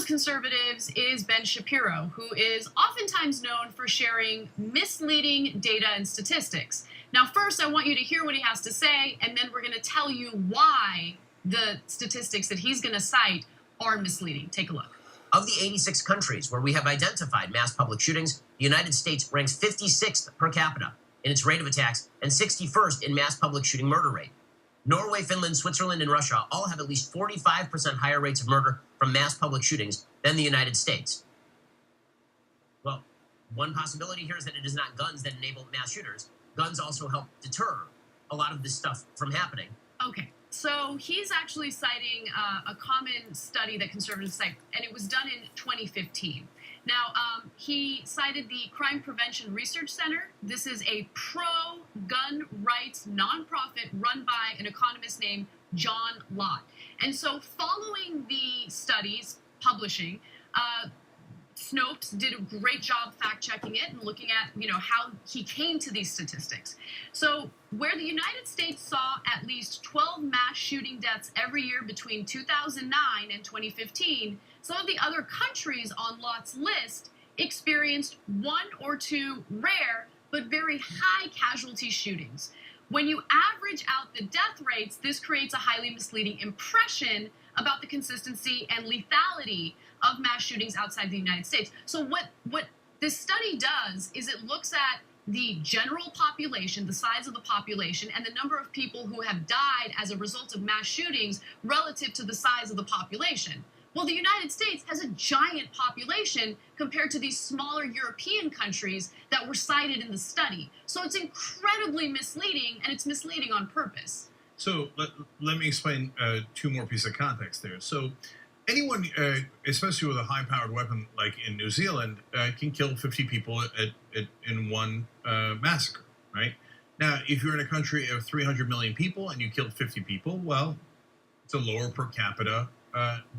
conservatives is Ben Shapiro, who is oftentimes known for sharing misleading data and statistics. Now, first, I want you to hear what he has to say, and then we're going to tell you why the statistics that he's going to cite are misleading. Take a look. Of the 86 countries where we have identified mass public shootings, the United States ranks 56th per capita in its rate of attacks and 61st in mass public shooting murder rate. Norway, Finland, Switzerland, and Russia all have at least 45% higher rates of murder from mass public shootings than the United States. Well, one possibility here is that it is not guns that enable mass shooters. Guns also help deter a lot of this stuff from happening. Okay, so he's actually citing a common study that conservatives cite, and it was done in 2015. Now, he cited the Crime Prevention Research Center. This is a pro-gun rights nonprofit run by an economist named John Lott. And so following the studies publishing, Snopes did a great job fact-checking it and looking at, how he came to these statistics. So where the United States saw at least 12 mass shooting deaths every year between 2009 and 2015, some of the other countries on Lott's list experienced one or two rare but very high casualty shootings. When you average out the death rates, this creates a highly misleading impression about the consistency and lethality of mass shootings outside the United States. So what this study does is it looks at the general population, the size of the population, and the number of people who have died as a result of mass shootings relative to the size of the population. Well, the United States has a giant population compared to these smaller European countries that were cited in the study. So it's incredibly misleading, and it's misleading on purpose. So let me explain two more pieces of context there. So anyone, especially with a high-powered weapon like in New Zealand, can kill 50 people in one massacre, right? Now, if you're in a country of 300 million people and you killed 50 people, well, it's a lower per capita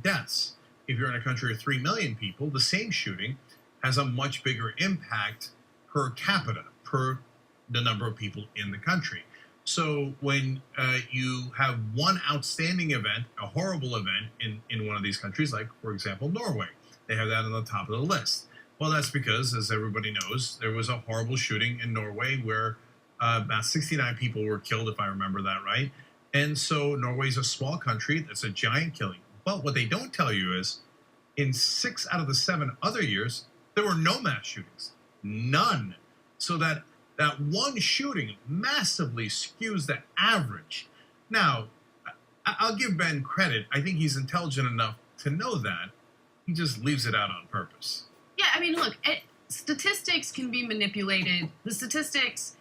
deaths. If you're in a country of 3 million people, the same shooting has a much bigger impact per capita, per the number of people in the country. So when you have one outstanding event, a horrible event in one of these countries, like, for example, Norway, they have that on the top of the list. Well, that's because, as everybody knows, there was a horrible shooting in Norway where about 69 people were killed, if I remember that right. And so Norway's a small country. That's a giant killing. But what they don't tell you is in 6 out of the 7 other years, there were no mass shootings. None. So that one shooting massively skews the average. Now, I'll give Ben credit. I think he's intelligent enough to know that. He just leaves it out on purpose. Yeah, I mean, look, statistics can be manipulated. The statistics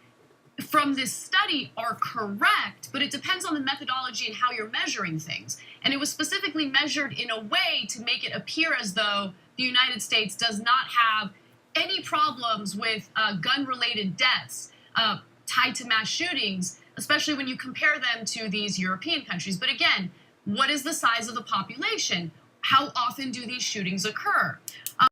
from this study are correct, but it depends on the methodology and how you're measuring things. And it was specifically measured in a way to make it appear as though the United States does not have any problems with gun-related deaths tied to mass shootings, especially when you compare them to these European countries. But again, what is the size of the population? How often do these shootings occur?